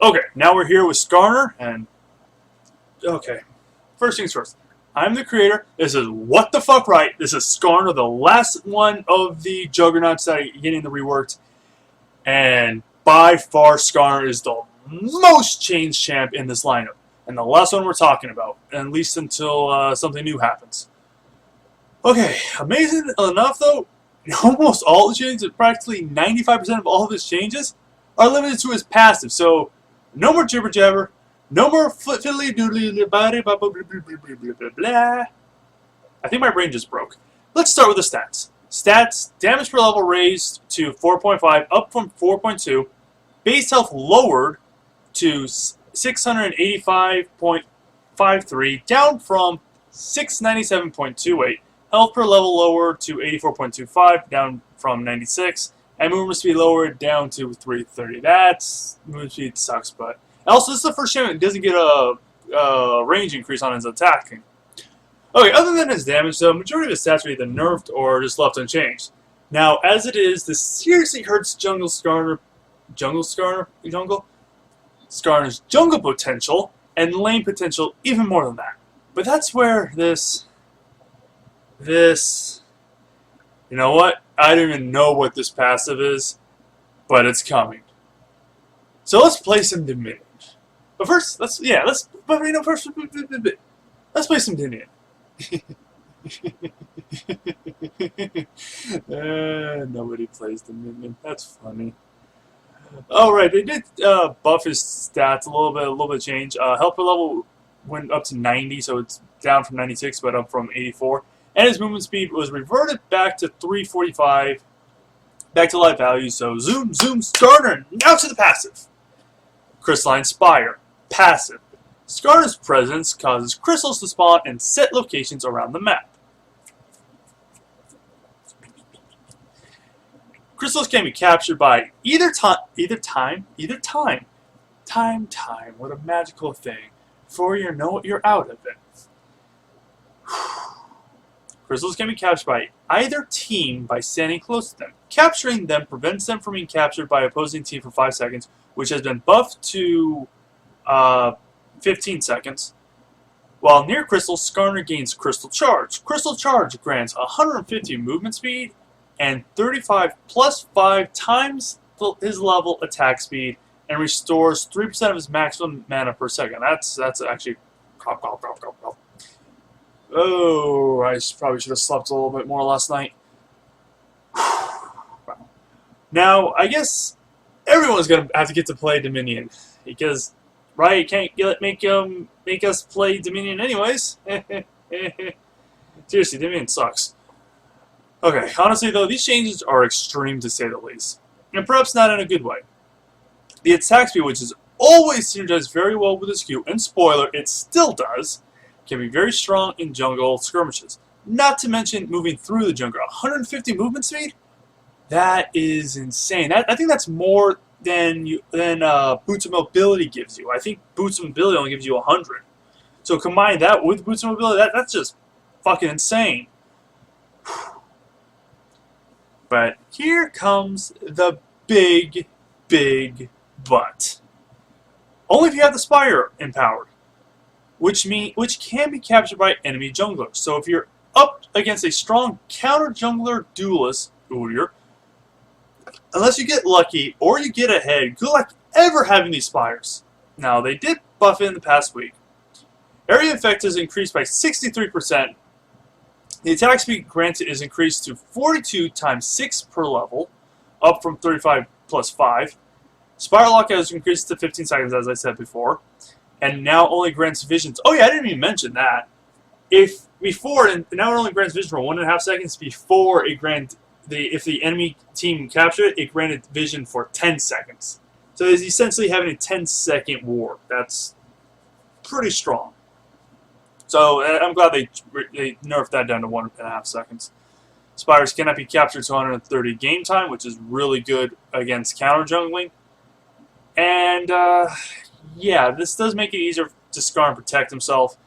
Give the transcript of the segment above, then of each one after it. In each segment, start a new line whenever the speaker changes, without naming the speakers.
Okay, now we're here with Skarner, and okay, first things first. I'm the creator. This is What the Fuck Right. This is Skarner, the last one of the Juggernauts that are getting the reworked, and by far Skarner is the most changed champ in this lineup, and the last one we're talking about, at least until something new happens. Okay, amazing enough though, almost all the changes, practically 95% of all of his changes, are limited to his passive. So, no more jibber jabber, no more fiddly doodly blah blah blah blah blah blah blah blah. I think my brain just broke. Let's start with the stats. Stats: damage per level raised to 4.5, up from 4.2. Base health lowered to 685.53, down from 697.28. Health per level lowered to 84.25, down from 96. And movement speed lowered down to 330. That's movement speed sucks, but also this is the first time it doesn't get a range increase on his attacking. Okay, other than his damage, though, majority of his stats are either nerfed or just left unchanged. Now, as it is, this seriously hurts Skarner's jungle potential and lane potential even more than that. But that's where this, you know what? I don't even know what this passive is, but it's coming. So let's play some Dominion. But first, let's play some Dominion. Nobody plays Dominion. That's funny. All right, they did buff his stats a little bit change. Health per level went up to 90, so it's down from 96, but up from 84. And his movement speed was reverted back to 345, back to life value. So zoom, Skarner. Now to the passive. Crystalline Spire, passive. Skarner's presence causes crystals to spawn in set locations around the map. Crystals can be captured by either time. Time. What a magical thing. Before you know it, you're out of it. Crystals can be captured by either team by standing close to them. Capturing them prevents them from being captured by opposing team for 5 seconds, which has been buffed to 15 seconds. While near crystals, Skarner gains Crystal Charge. Crystal Charge grants 150 movement speed and 35 plus 5 times his level attack speed and restores 3% of his maximum mana per second. That's actually... Oh, I probably should have slept a little bit more last night. Now, I guess everyone's going to have to get to play Dominion. Because, right, you can't make us play Dominion anyways. Seriously, Dominion sucks. Okay, honestly though, these changes are extreme to say the least. And perhaps not in a good way. The attack speed, which is always synergized very well with his Q, and spoiler, it still does, can be very strong in jungle skirmishes. Not to mention moving through the jungle. 150 movement speed? That is insane. I think that's more than Boots of Mobility gives you. I think Boots of Mobility only gives you 100. So combine that with Boots of Mobility, that's just fucking insane. But here comes the big but. Only if you have the Spire empowered. Which can be captured by enemy junglers. So if you're up against a strong counter jungler duelist, unless you get lucky or you get ahead, good luck ever having these Spires. Now, they did buff it in the past week. Area effect is increased by 63%. The attack speed granted is increased to 42 times 6 per level, up from 35 plus 5. Spire lock has increased to 15 seconds, as I said before. And now only grants visions. Oh yeah, I didn't even mention that. If before, and now it only grants vision for 1.5 seconds. Before it if the enemy team captured it, it granted vision for 10 seconds. So it's essentially having a 10-second war. That's pretty strong. So I'm glad they nerfed that down to 1.5 seconds. Spires cannot be captured to 130 game time, which is really good against counter jungling. And yeah, this does make it easier to Skarner and protect himself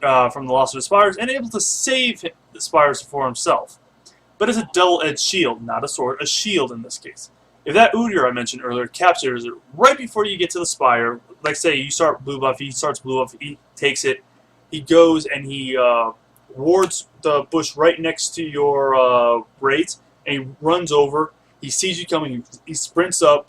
from the loss of his Spires, and able to save the Spires for himself. But it's a double-edged shield, not a sword, a shield in this case. If that Udyr I mentioned earlier captures it right before you get to the spire, like say you start blue buff, he starts blue buff, he takes it, he goes and he wards the bush right next to your raids, and he runs over, he sees you coming, he sprints up,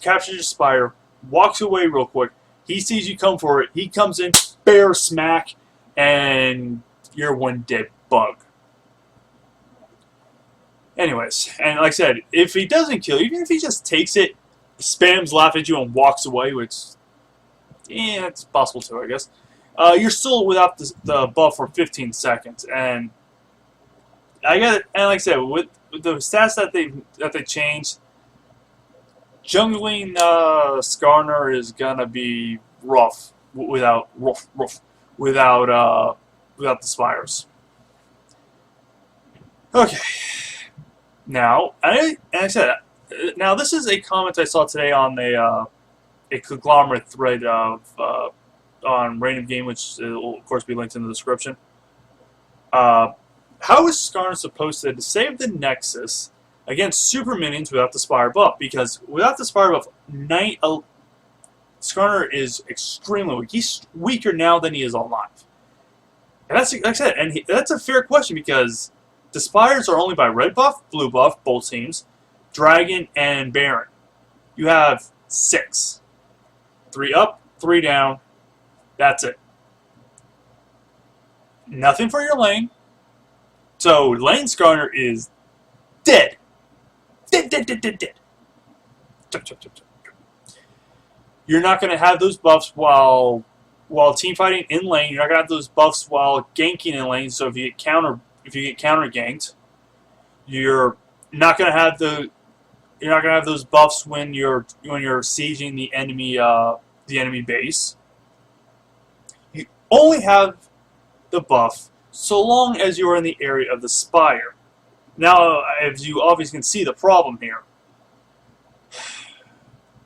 captures your spire, walks away real quick, he sees you come for it, he comes in, bear smack, and you're one dead bug. Anyways, and like I said, if he doesn't kill you, even if he just takes it, spams laugh at you and walks away, which, yeah, it's possible too, I guess. You're still without the buff for 15 seconds, and I got it. And like I said, with the stats that they changed, jungling Skarner is gonna be rough without without the spires. Okay. Now, like I said, now this is a comment I saw today on a conglomerate thread of on Random Game, which will of course be linked in the description. How is Skarner supposed to save the Nexus against super minions without the Spire buff? Because without the Spire buff, Skarner is extremely weak. He's weaker now than he is alive. And that's, like I said, and that's a fair question because the Spires are only by red buff, blue buff, both teams, Dragon, and Baron. You have 6. 3 up, 3 down. That's it. Nothing for your lane. So lane Skarner is dead. Dead. You're not going to have those buffs while team fighting in lane. You're not going to have those buffs while ganking in lane. So if you get counter ganked, you're not going to have those buffs when you're sieging the enemy base. You only have the buff so long as you're in the area of the Spire. Now, as you obviously can see the problem here.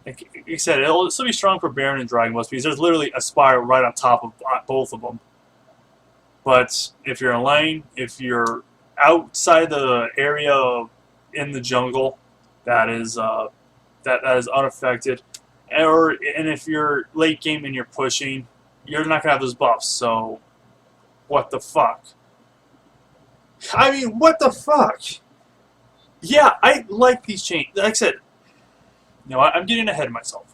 Like you said, it'll still be strong for Baron and Dragon buffs because there's literally a Spire right on top of both of them. But if you're in lane, if you're outside the area in the jungle, that is unaffected. And if you're late game and you're pushing, you're not gonna have those buffs. So, what the fuck? I mean, what the fuck? Yeah, I like these changes. Like I said, I'm getting ahead of myself.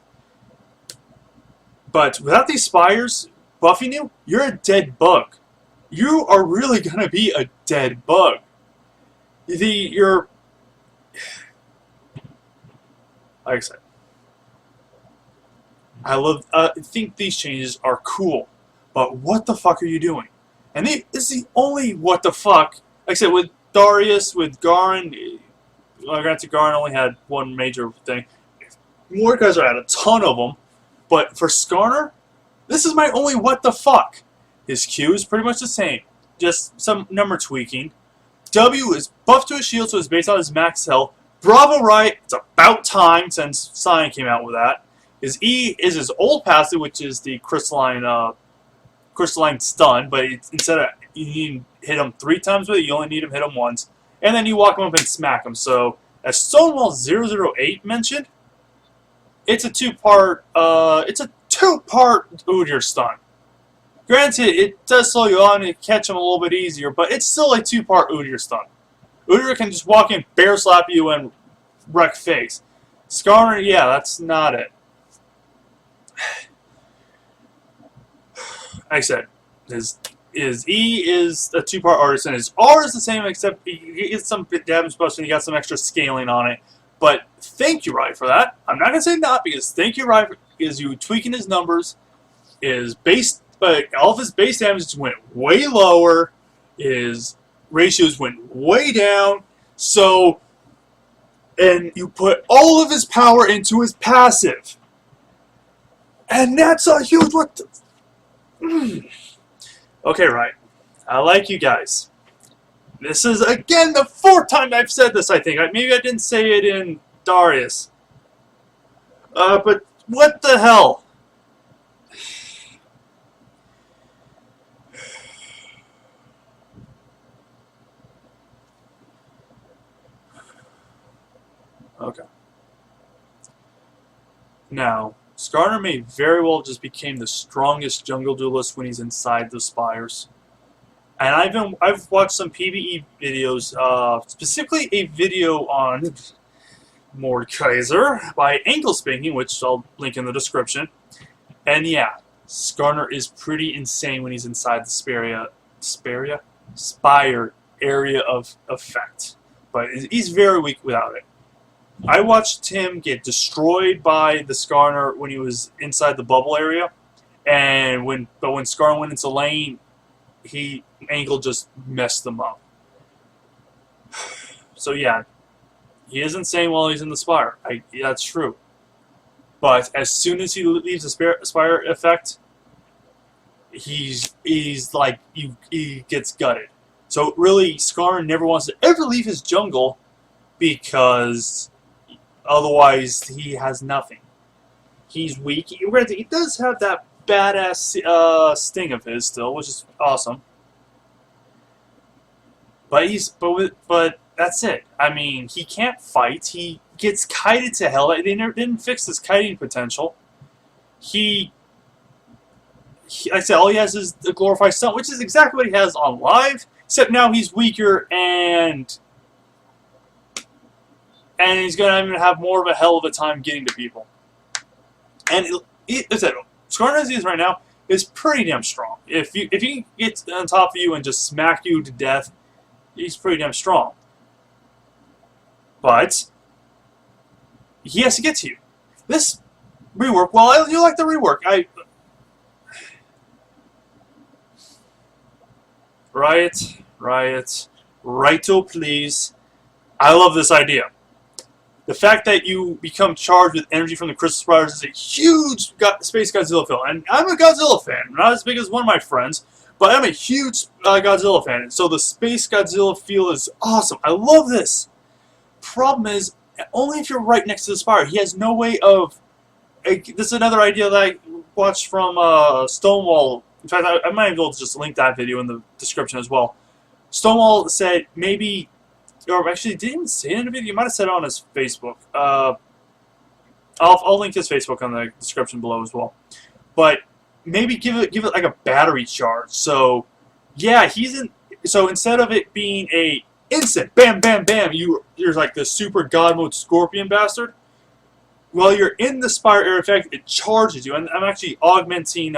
But without these Spires buffing you, you're a dead bug. You are really gonna be a dead bug. Like I said, I think these changes are cool, but what the fuck are you doing? And this is the only what the fuck. Like I said, with Darius, with Garen, granted Garen only had one major thing. Mordekaiser had a ton of them, but for Skarner, this is my only what the fuck. His Q is pretty much the same, just some number tweaking. W is buffed to his shield, so it's based on his max health. Bravo right, it's about time since Cyan came out with that. His E is his old passive, which is the crystalline stun, but instead of you need to hit him 3 times with it, you only need to hit him once. And then you walk him up and smack him. So, as Stonewall008 mentioned, it's a two-part Udyr stun. Granted, it does slow you on and catch him a little bit easier, but it's still a 2-part Udyr stun. Udyr can just walk in, bear slap you, and wreck face. Skarner, yeah, that's not it. Like I said, his E is a 2-part artisan. His R is the same, except he gets some damage buffs and he got some extra scaling on it. But thank you, Riot, for that. I'm not gonna say not because thank you, Riot, because you tweaking his numbers. All of his base damage went way lower. His ratios went way down. So, and you put all of his power into his passive. And that's a huge what the... Okay, right. I like you guys. This is, again, the 4th time I've said this, I think. Maybe I didn't say it in Darius. But what the hell? Okay. Now, Skarner may very well just became the strongest jungle duelist when he's inside the spires. And I've watched some PvE videos, specifically a video on Mordekaiser by Ankle Spanking, which I'll link in the description. And yeah, Skarner is pretty insane when he's inside the spire area of effect. But he's very weak without it. I watched him get destroyed by the Skarner when he was inside the bubble area, and when Skarner went into lane, Ankle just messed them up. So yeah, he is insane while he's in the spire. That's true. But as soon as he leaves the spire effect, he gets gutted. So really, Skarner never wants to ever leave his jungle because otherwise he has nothing. He's weak. He does have that badass sting of his still, which is awesome. But that's it. I mean, he can't fight. He gets kited to hell. They didn't fix this kiting potential. Like I said, all he has is the glorified stun, which is exactly what he has on live, except now he's weaker and he's going to have more of a hell of a time getting to people. And like I said, Skarner as he is right now is pretty damn strong. If he can get on top of you and just smack you to death, he's pretty damn strong. But he has to get to you. This rework, well, you like the rework. Riot, Rito, please. I love this idea. The fact that you become charged with energy from the Crystal Spires is a huge Space Godzilla feel. And I'm a Godzilla fan. Not as big as one of my friends, but I'm a huge Godzilla fan. So the Space Godzilla feel is awesome. I love this. Problem is, only if you're right next to the spire. He has no way of... This is another idea that I watched from Stonewall. In fact, I might be able to just link that video in the description as well. Stonewall said maybe... Or actually, didn't even say it in the video. He might have said it on his Facebook. I'll link his Facebook on the description below as well. But maybe give it like a battery charge. So yeah, so instead of it being a instant bam bam bam, you're like the super god mode scorpion bastard. While you're in the spire air effect, it charges you. And I'm actually augmenting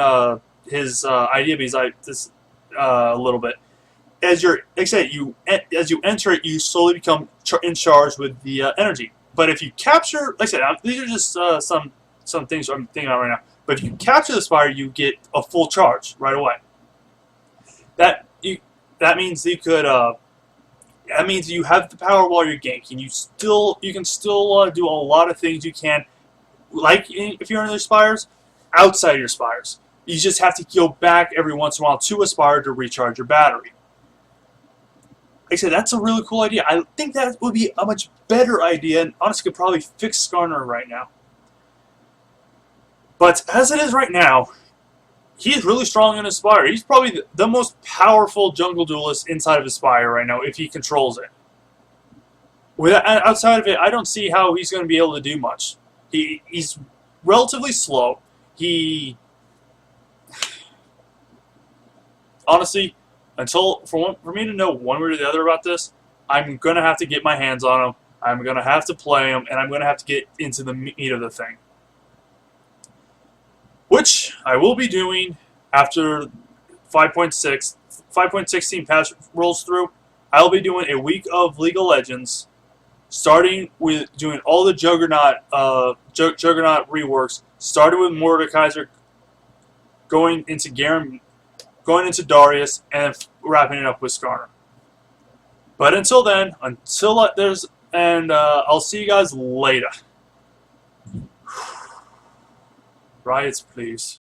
his idea because a little bit. As like I said, as you enter it, you slowly become in charge with the energy. But if you capture, like I said, these are just some things I'm thinking about right now. But if you capture the spire, you get a full charge right away. That means you could. That means you have the power while you're ganking. You can still do a lot of things you can, like if you're in your spires, outside your spires. You just have to go back every once in a while to a spire to recharge your battery. Like I said, that's a really cool idea. I think that would be a much better idea, and honestly could probably fix Skarner right now. But as it is right now, he's really strong in his spire. He's probably the most powerful jungle duelist inside of his spire right now if he controls it. Outside of it, I don't see how he's going to be able to do much. He's relatively slow. Honestly, for me to know one way or the other about this, I'm going to have to get my hands on him. I'm going to have to play him, and I'm going to have to get into the meat of the thing. Which I will be doing after 5.16 patch rolls through. I'll be doing a week of League of Legends, starting with doing all the Juggernaut reworks, starting with Mordekaiser, going into Darius, and wrapping it up with Skarner. But until then, I'll see you guys later. Riots, please.